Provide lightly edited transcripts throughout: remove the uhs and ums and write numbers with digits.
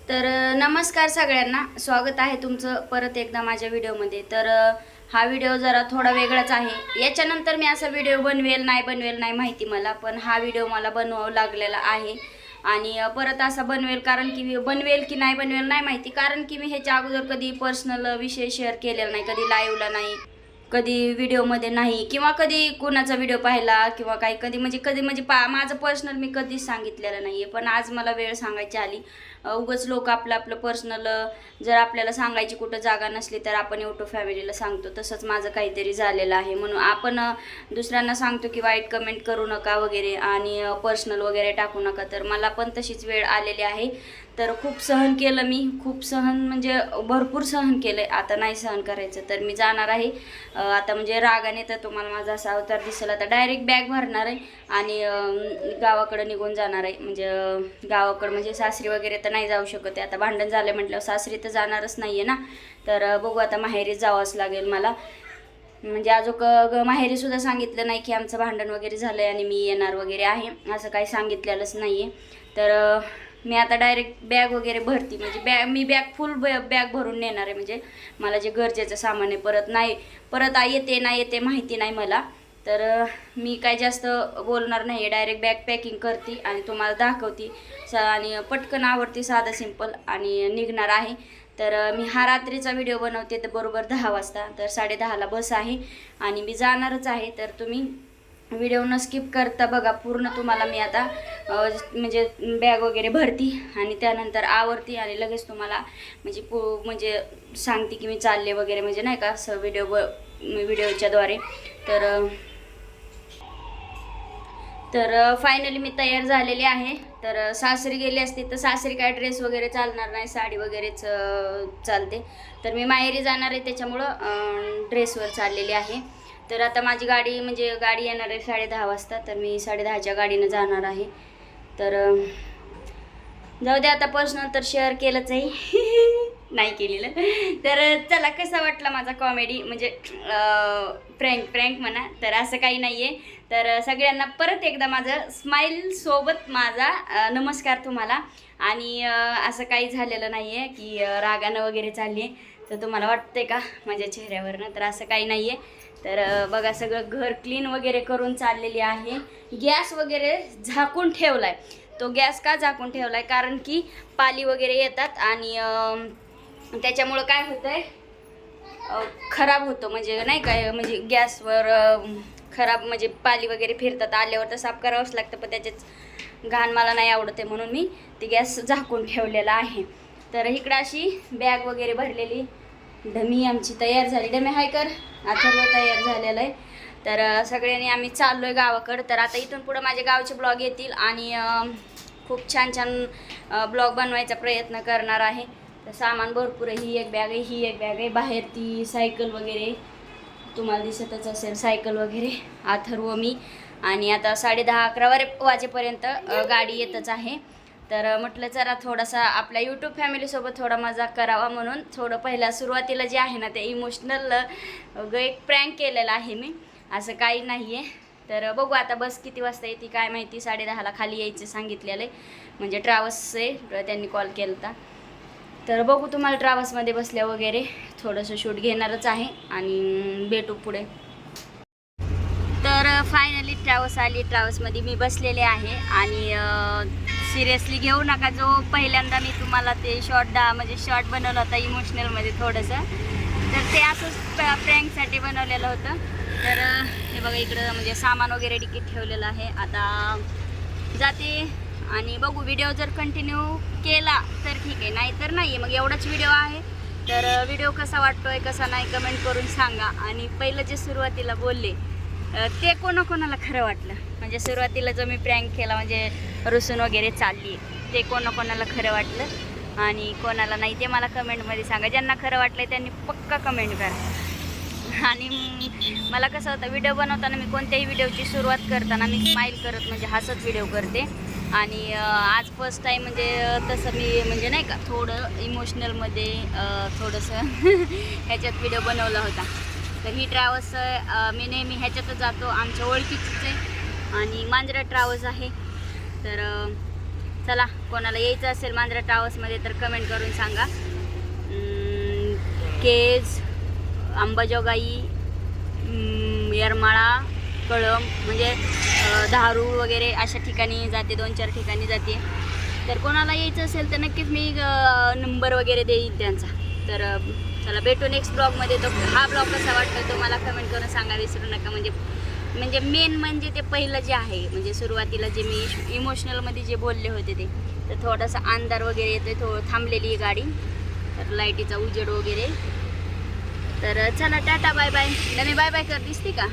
तर नमस्कार सगळ्यांना, स्वागत आहे तुमचं परत एकदा माझ्या व्हिडिओमध्ये. तर हा व्हिडिओ जरा थोडा वेगळाच आहे. याच्यानंतर मी असा व्हिडिओ बनवेल नाही माहिती मला, पण हा व्हिडिओ मला बनवावा लागलेला आहे. आणि परत असा बनवेल की नाही बनवेल नाही माहिती, कारण की मी ह्याच्या अगोदर कधी पर्सनल विषय शेअर केलेला नाही, कधी लाईव्हला नाही, कधी व्हिडिओमध्ये नाही, किंवा कधी कोणाचा व्हिडिओ पाहिला किंवा काही कधी म्हणजे माझं पर्सनल मी कधीच सांगितलेलं नाही आहे. पण आज मला वेळ सांगायची आली. उगाच लोक आपलं आपलं पर्सनल जर आपल्याला सांगायची कुठं जागा नसली तर आपण यूट्यूब फॅमिलीला सांगतो. तसंच माझं काहीतरी झालेलं आहे, म्हणून आपण दुसऱ्यांना सांगतो की वाईट कमेंट करू नका वगैरे आणि पर्सनल वगैरे टाकू नका. तर मला पण तशीच वेळ आलेली आहे. तर खूप सहन केलं मी, खूप सहन म्हणजे भरपूर सहन केलं. आता नाही सहन करायचं, तर मी जाणार आहे. आता म्हणजे रागाने तर तुम्हाला माझा असा अवतार दिसेल. आता डायरेक्ट बॅग भरणार आहे आणि गावाकडं निघून जाणार आहे. म्हणजे गावाकडं म्हणजे सासरी वगैरे तर नाही जाऊ शकत आहे. आता भांडण झालं म्हटल्यावर सासरी तर जाणारच नाही आहे ना. तर बघू, आता माहेरी जावंच लागेल मला. म्हणजे अजून माहेरी सुद्धा सांगितलं नाही की आमचं भांडण वगैरे झालं आहे आणि मी येणार वगैरे आहे, असं काही सांगितलेलंच नाही आहे. तर मी आता डायरेक्ट बॅग वगैरे भरती, म्हणजे मी बॅग फुल बॅग भरून नेणार आहे. म्हणजे मला जे गरजेचं सामान आहे, परत येते नाही येते माहिती नाही मला. तर मी काय जास्त बोलणार नाही आहे, डायरेक्ट बॅग पॅकिंग करते आणि तुम्हाला दाखवते. आणि पटकन आवडते, साधं सिंपल, आणि निघणार आहे. तर मी हा रात्रीचा व्हिडिओ बनवते तर बरोबर 10 वाजता. तर 10:30ला बस आहे आणि मी जाणारच आहे. तर तुम्ही व्हिडिओ न स्किप करता बघा पूर्ण. तुम्हाला मी आता म्हणजे बॅग वगैरे भरती आणि त्यानंतर आवरती आणि लगेच तुम्हाला म्हणजे सांगते की मी चालले वगैरे, म्हणजे नाही का असं व्हिडिओच्याद्वारे. तर फायनली मी तयार झालेली आहे. तर सासरी गेली असती तर सासरी काय ड्रेस वगैरे चालणार नाही, साडी वगैरेच चालते. तर मी माहेरी जाणार आहे, त्याच्यामुळं ड्रेसवर चाललेली आहे. तर आता माझी गाडी येणार आहे 10:30 वाजता. तर मी 10:30च्या गाडीनं जाणार आहे. तर जाऊ दे, आता पर्सनल तर शेअर केलंच आहे. नाही केलेलं. तर चला, कसा वाटला माझा कॉमेडी, म्हणजे प्रँक म्हणा. तर असं काही नाही आहे. तर सगळ्यांना परत एकदा माझं स्माईल सोबत माझा नमस्कार तुम्हाला. आणि असं काही झालेलं नाही आहे की रागानं वगैरे चालली आहे. तर तुम्हाला वाटतंय का माझ्या चेहऱ्यावरनं? तर असं काही नाही आहे. तर बघा, सगळं घर क्लीन वगैरे करून चाललेली आहे. गॅस वगैरे झाकून ठेवला आहे. तो गॅस का झाकून ठेवला आहे, कारण की पाली वगैरे येतात आणि त्याच्यामुळं काय होतं आहे, खराब होतं. म्हणजे नाही काय, म्हणजे गॅसवर खराब म्हणजे पाली वगैरे फिरतात. आल्यावर तर साफ करावंच लागतं, पण त्याच्यात घाण मला नाही आवडत आहे, म्हणून मी ते गॅस झाकून ठेवलेला आहे. तर इकडं अशी बॅग वगैरे भरलेली डमी आमची तयार झाली. डमी हाय कर, अथर्व तयार झालेलं आहे. तर सगळ्यांनी आम्ही चाललो आहे गावाकडं. तर आता इथून पुढं माझे गावचे ब्लॉग येतील आणि खूप छान छान ब्लॉग बनवायचा प्रयत्न करणार आहे. तर सामान भरपूर आहे. ही एक बॅग आहे, बाहेर ती सायकल वगैरे तुम्हाला दिसतच असेल, सायकल वगैरे, अथर्व, मी. आणि आता 10:30-11 वाजेपर्यंत गाडी येतच आहे. तर म्हटलं जरा थोडासा आपल्या यूट्यूब फॅमिलीसोबत थोडा मजाक करावा, म्हणून थोडं पहिल्या सुरुवातीला जे आहे ना ते इमोशनल एक प्रँक केलेलं आहे मी, असं काही नाही आहे. तर बघू आता बस किती वाजता येते काय माहिती. 10:30ला खाली यायचं सांगितलेलं आहे, म्हणजे ट्रॅव्हल्स आहे, त्यांनी कॉल केला होता. तर बघू, तुम्हाला ट्रॅव्हल्समध्ये बसल्या वगैरे थोडंसं शूट घेणारच आहे आणि भेटू पुढे. तर फायनली ट्रॅव्हल्स आली. ट्रॅव्हल्समध्ये मी बसलेले आहे आणि सिरियसली घेऊ नका. जो पहिल्यांदा मी तुम्हाला ते शॉर्ट बनवलं होतं इमोशनलमध्ये थोडंसं, तर ते असंच प्रँकसाठी बनवलेलं होतं. तर हे बघा, इकडं म्हणजे सामान वगैरे डिकीत ठेवलेलं आहे. आता जाते आणि बघू, व्हिडिओ जर कंटिन्यू केला तर ठीक आहे, नाही तर नाही आहे. मग एवढाच व्हिडिओ आहे. तर व्हिडिओ कसा वाटतोय कसा नाही कमेंट करून सांगा. आणि पहिलं जे सुरुवातीला बोलले ते कोणाकोणाला खरं वाटलं, म्हणजे सुरुवातीला जो मी प्रँक केला म्हणजे रुसून वगैरे चालली, ते कोणाकोणाला खरं वाटलं आणि कोणाला नाही ते मला कमेंटमध्ये सांगा. ज्यांना खरं वाटलं त्यांनी पक्का कमेंट करा. आणि मला कसं होतं, व्हिडिओ बनवताना मी कोणत्याही व्हिडिओची सुरुवात करताना मी स्माईल करत म्हणजे हसत व्हिडिओ करते. आणि आज फर्स्ट टाईम म्हणजे तसं मी म्हणजे नाही का थोडं इमोशनलमध्ये थोडंसं ह्याच्यात व्हिडिओ बनवला होता. तर ही ट्रॅव्हल्स मी नेहमी ह्याच्यातच जातो, आमच्या ओळखीचीच आहे आणि मांजरा ट्रॅव्हल्स आहे. तर चला, कोणाला यायचं असेल मांजरा ट्रॅव्हल्समध्ये तर कमेंट करून सांगा. केज, अंबाजोगाई, येरमाळा, कळंब म्हणजे धारूळ वगैरे अशा ठिकाणी जाते, 2-4 ठिकाणी जाते. तर कोणाला यायचं असेल तर नक्कीच मी नंबर वगैरे देईन त्यांचा. तर चला, भेटू नेक्स्ट ब्लॉगमध्ये. तो हा ब्लॉग कसा वाटतो तो मला कमेंट करून सांगा, विसरू नका. म्हणजे मेन म्हणजे ते पहिलं जे आहे, म्हणजे सुरुवातीला जे मी इमोशनलमध्ये जे बोलले होते ते, तर थोडासा अंधार वगैरे येतो, थांबलेली आहे गाडी, तर लाईटीचा उजेड वगैरे. तर चला, टाटा, बाय बाय. मी बाय बाय कर, दिसते का?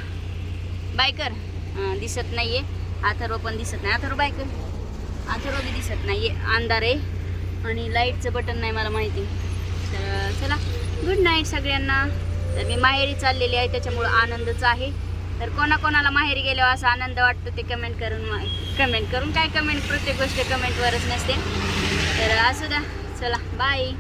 बाय कर. दिसत नाही आहे. अथर्व पण दिसत नाही. अथर्व बाय कर. अथर्व बी दिसत नाही आहे, अंधार आहे आणि लाईटचं बटन नाही मला माहिती. तर चला, गुड नाईट सगळ्यांना. तर मी माहेरी चाललेली आहे, त्याच्यामुळं आनंदच आहे. तर कोणाकोणाला माहेरी गेल्यावर असा आनंद वाटतो ते कमेंट करून काय कमेंट, प्रत्येक गोष्ट कमेंटवरच नसते. तर असू द्या. चला, बाय.